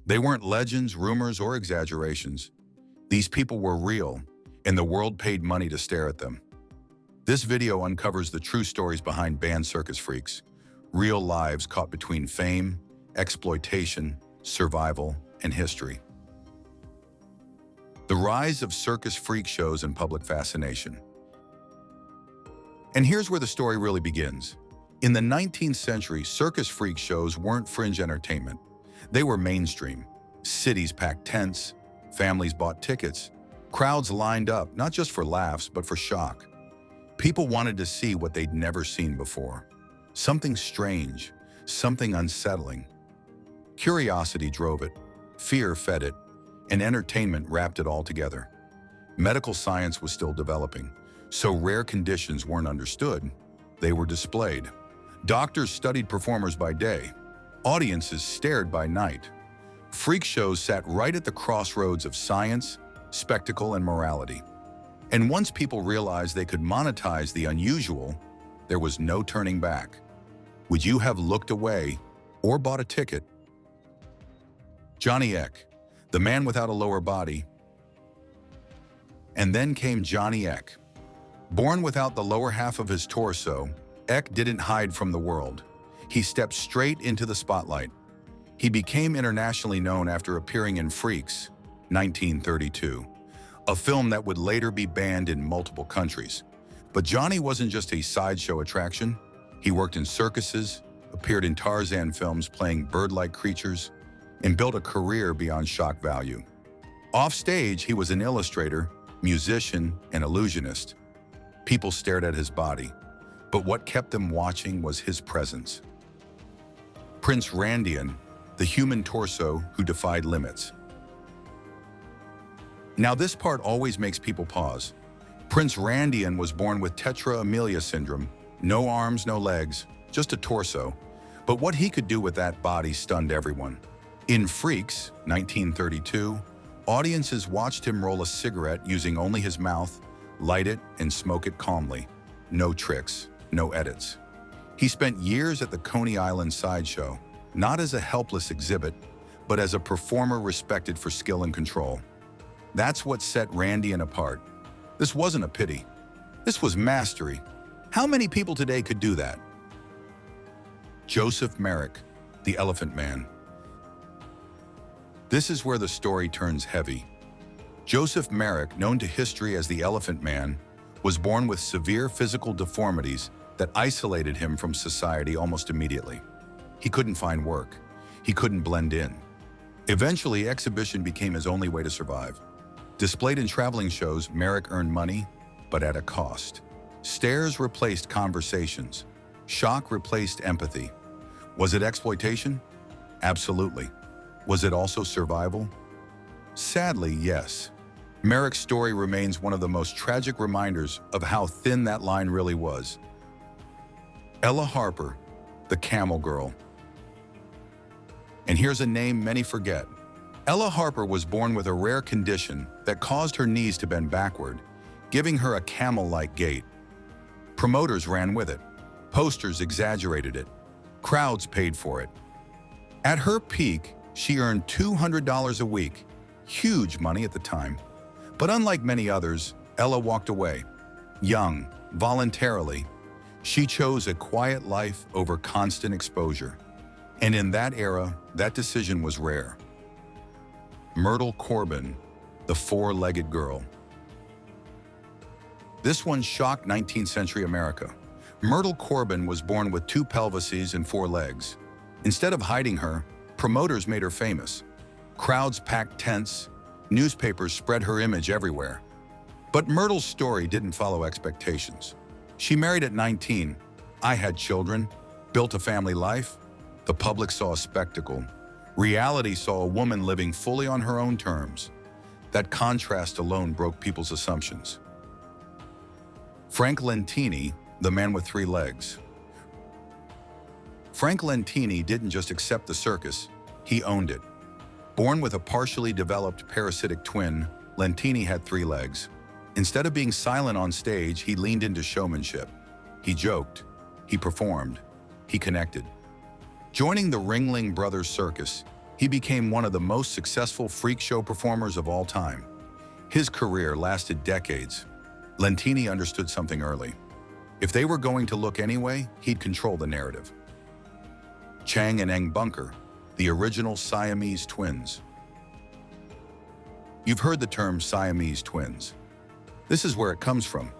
They weren't legends, rumors, or exaggerations. These people were real, and the world paid money to stare at them. This video uncovers the true stories behind banned circus freaks, real lives caught between fame, exploitation, survival, and history. The rise of circus freak shows and public fascination. And here's where the story really begins. In the 19th century, circus freak shows weren't fringe entertainment. They were mainstream. Cities packed tents, families bought tickets, crowds lined up, not just for laughs, but for shock. People wanted to see what they'd never seen before. Something strange, something unsettling. Curiosity drove it, fear fed it, and entertainment wrapped it all together. Medical science was still developing, so rare conditions weren't understood. They were displayed. Doctors studied performers by day. Audiences stared by night. Freak shows sat right at the crossroads of science, spectacle, and morality. And once people realized they could monetize the unusual, there was no turning back. Would you have looked away or bought a ticket? Johnny Eck, the man without a lower body. And then came Johnny Eck. Born without the lower half of his torso, Eck didn't hide from the world. He stepped straight into the spotlight. He became internationally known after appearing in Freaks, 1932, a film that would later be banned in multiple countries. But Johnny wasn't just a sideshow attraction. He worked in circuses, appeared in Tarzan films playing bird-like creatures, and built a career beyond shock value. Off-stage, he was an illustrator, musician, and illusionist. People stared at his body, but what kept them watching was his presence. Prince Randian, the human torso who defied limits. Now this part always makes people pause. Prince Randian was born with tetra amelia syndrome, no arms, no legs, just a torso. But what he could do with that body stunned everyone. In Freaks, 1932, audiences watched him roll a cigarette using only his mouth, light it, and smoke it calmly. No tricks, no edits. He spent years at the Coney Island sideshow, not as a helpless exhibit, but as a performer respected for skill and control. That's what set Randian apart. This wasn't a pity. This was mastery. How many people today could do that? Joseph Merrick, the Elephant Man. This is where the story turns heavy. Joseph Merrick, known to history as the Elephant Man, was born with severe physical deformities that isolated him from society almost immediately. He couldn't find work. He couldn't blend in. Eventually, exhibition became his only way to survive. Displayed in traveling shows, Merrick earned money, but at a cost. Stares replaced conversations. Shock replaced empathy. Was it exploitation? Absolutely. Was it also survival? Sadly, yes. Merrick's story remains one of the most tragic reminders of how thin that line really was. Ella Harper, the Camel Girl. And here's a name many forget. Ella Harper was born with a rare condition that caused her knees to bend backward, giving her a camel-like gait. Promoters ran with it. Posters exaggerated it. Crowds paid for it. At her peak, she earned $200 a week, huge money at the time. But unlike many others, Ella walked away. Young, voluntarily, she chose a quiet life over constant exposure. And in that era, that decision was rare. Myrtle Corbin, the four-legged girl. This one shocked 19th century America. Myrtle Corbin was born with two pelvises and four legs. Instead of hiding her, promoters made her famous. Crowds packed tents, newspapers spread her image everywhere. But Myrtle's story didn't follow expectations. She married at 19. I had children, built a family life. The public saw a spectacle. Reality saw a woman living fully on her own terms. That contrast alone broke people's assumptions. Frank Lentini, the man with three legs. Frank Lentini didn't just accept the circus, he owned it. Born with a partially developed parasitic twin, Lentini had three legs. Instead of being silent on stage, he leaned into showmanship. He joked, he performed, he connected. Joining the Ringling Brothers Circus, He became one of the most successful freak show performers of all time. His career lasted decades. Lentini understood something early. If they were going to look anyway, he'd control the narrative. Chang and Eng Bunker, the original Siamese twins. You've heard the term Siamese twins. This is where it comes from.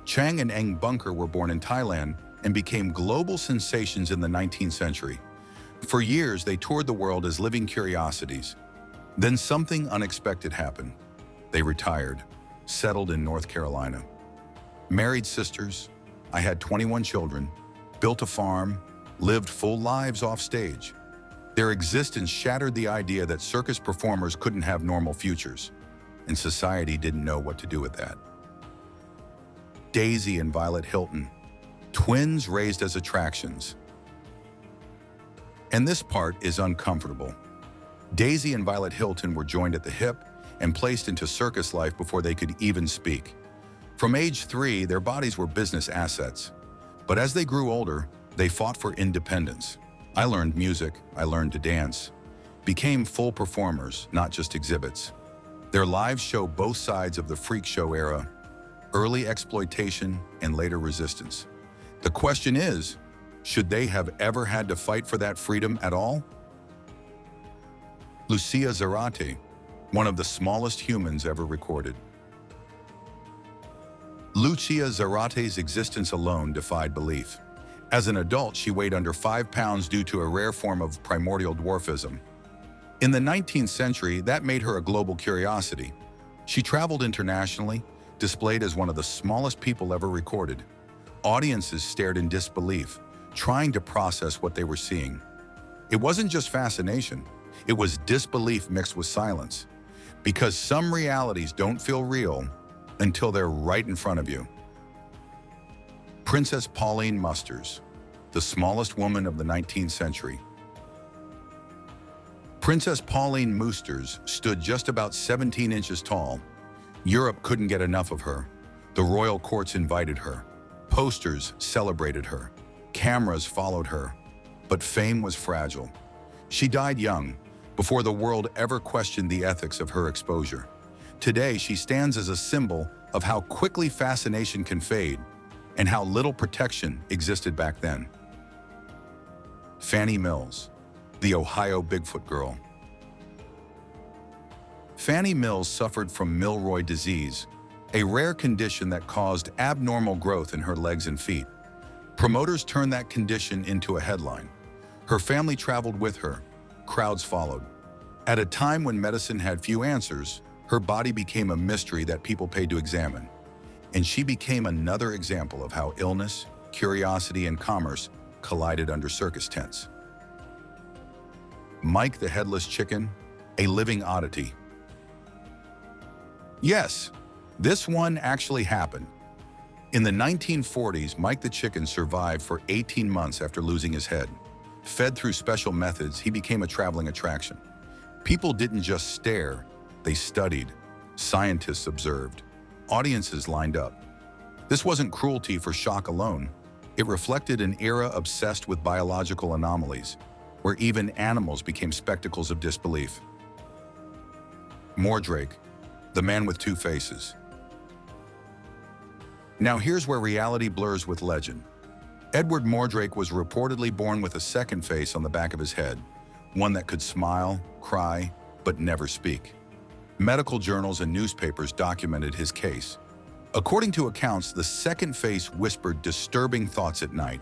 Chang and Eng Bunker were born in Thailand and became global sensations in the 19th century. For years, they toured the world as living curiosities. Then something unexpected happened. They retired, settled in North Carolina. Married sisters, I had 21 children, built a farm, lived full lives off stage. Their existence shattered the idea that circus performers couldn't have normal futures, and society didn't know what to do with that. Daisy and Violet Hilton, twins raised as attractions. And this part is uncomfortable. Daisy and Violet Hilton were joined at the hip and placed into circus life before they could even speak. From age 3, their bodies were business assets. But as they grew older, they fought for independence. I learned music, I learned to dance, became full performers, not just exhibits. Their lives show both sides of the freak show era, early exploitation and later resistance. The question is, should they have ever had to fight for that freedom at all? Lucia Zarate, one of the smallest humans ever recorded. Lucia Zarate's existence alone defied belief. As an adult, she weighed under 5 pounds due to a rare form of primordial dwarfism. In the 19th century, that made her a global curiosity. She traveled internationally, displayed as one of the smallest people ever recorded. Audiences stared in disbelief, trying to process what they were seeing. It wasn't just fascination, it was disbelief mixed with silence. Because some realities don't feel real until they're right in front of you. Princess Pauline Musters, the smallest woman of the 19th century. Princess Pauline Musters stood just about 17 inches tall. Europe couldn't get enough of her. The royal courts invited her. Posters celebrated her. Cameras followed her. But fame was fragile. She died young, before the world ever questioned the ethics of her exposure. Today, she stands as a symbol of how quickly fascination can fade and how little protection existed back then. Fannie Mills, the Ohio Bigfoot Girl. Fannie Mills suffered from Milroy disease, a rare condition that caused abnormal growth in her legs and feet. Promoters turned that condition into a headline. Her family traveled with her. Crowds followed. At a time when medicine had few answers, her body became a mystery that people paid to examine. And she became another example of how illness, curiosity, and commerce collided under circus tents. Mike the Headless Chicken, a living oddity. Yes, this one actually happened. In the 1940s, Mike the Chicken survived for 18 months after losing his head. Fed through special methods, he became a traveling attraction. People didn't just stare, they studied. Scientists observed. Audiences lined up. This wasn't cruelty for shock alone. It reflected an era obsessed with biological anomalies, where even animals became spectacles of disbelief. Mordrake, the man with two faces. Now here's where reality blurs with legend. Edward Mordrake was reportedly born with a second face on the back of his head, one that could smile, cry, but never speak. Medical journals and newspapers documented his case. According to accounts, the second face whispered disturbing thoughts at night.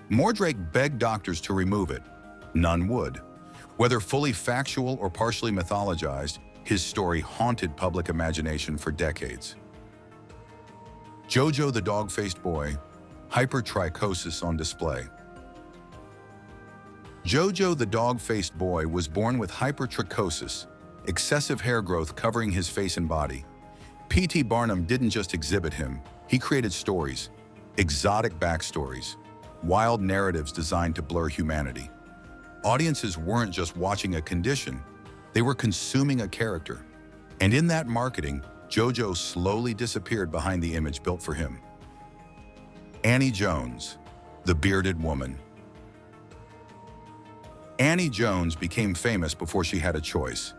Mordrake begged doctors to remove it. None would. Whether fully factual or partially mythologized, his story haunted public imagination for decades. Jojo the dog-faced boy, hypertrichosis on display. Jojo the dog-faced boy was born with hypertrichosis, excessive hair growth covering his face and body. P.T. Barnum didn't just exhibit him, he created stories, exotic backstories, wild narratives designed to blur humanity. Audiences weren't just watching a condition, they were consuming a character. And in that marketing, Jojo slowly disappeared behind the image built for him. Annie Jones, the bearded woman. Annie Jones became famous before she had a choice.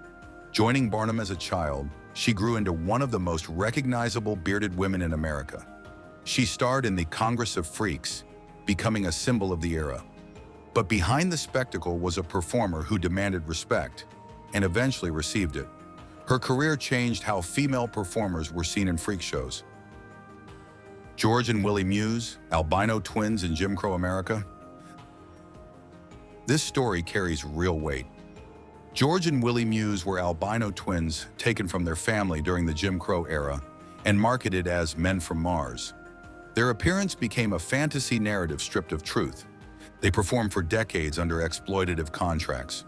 Joining Barnum as a child, she grew into one of the most recognizable bearded women in America. She starred in the Congress of Freaks, becoming a symbol of the era. But behind the spectacle was a performer who demanded respect, and eventually received it. Her career changed how female performers were seen in freak shows. George and Willie Muse, albino twins in Jim Crow America. This story carries real weight. George and Willie Muse were albino twins taken from their family during the Jim Crow era and marketed as men from Mars. Their appearance became a fantasy narrative stripped of truth. They performed for decades under exploitative contracts.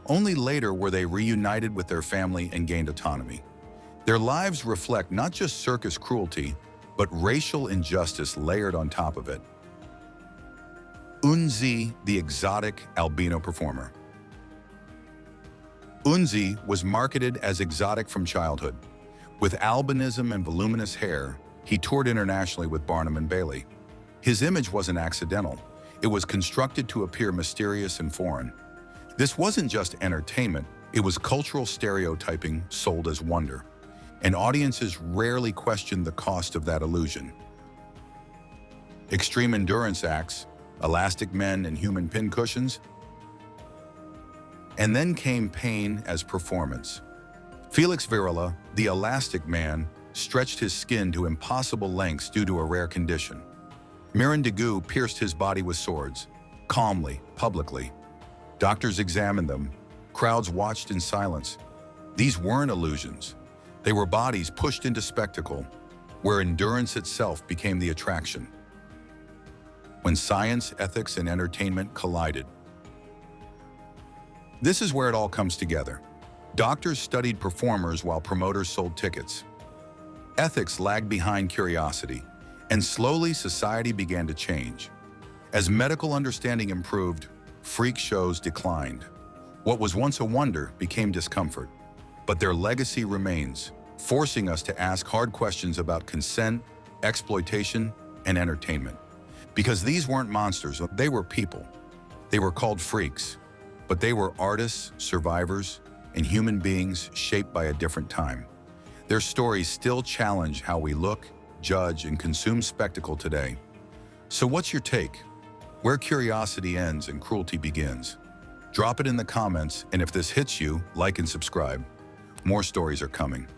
Only later were they reunited with their family and gained autonomy. Their lives reflect not just circus cruelty, but racial injustice layered on top of it. Unzi, the exotic albino performer. Unzi was marketed as exotic from childhood. With albinism and voluminous hair, he toured internationally with Barnum and Bailey. His image wasn't accidental. It was constructed to appear mysterious and foreign. This wasn't just entertainment, it was cultural stereotyping sold as wonder. And audiences rarely questioned the cost of that illusion. Extreme endurance acts, elastic men and human pincushions. And then came pain as performance. Felix Virila, the elastic man, stretched his skin to impossible lengths due to a rare condition. Miran Degu pierced his body with swords, calmly, publicly. Doctors examined them. Crowds watched in silence. These weren't illusions. They were bodies pushed into spectacle, where endurance itself became the attraction. When science, ethics, and entertainment collided. This is where it all comes together. Doctors studied performers while promoters sold tickets. Ethics lagged behind curiosity, and slowly society began to change. As medical understanding improved, freak shows declined. What was once a wonder became discomfort. But their legacy remains, forcing us to ask hard questions about consent, exploitation, and entertainment. Because these weren't monsters, they were people. They were called freaks, but they were artists, survivors, and human beings shaped by a different time. Their stories still challenge how we look, judge, and consume spectacle today. So what's your take? Where curiosity ends and cruelty begins? Drop it in the comments, and if this hits you, like and subscribe. More stories are coming.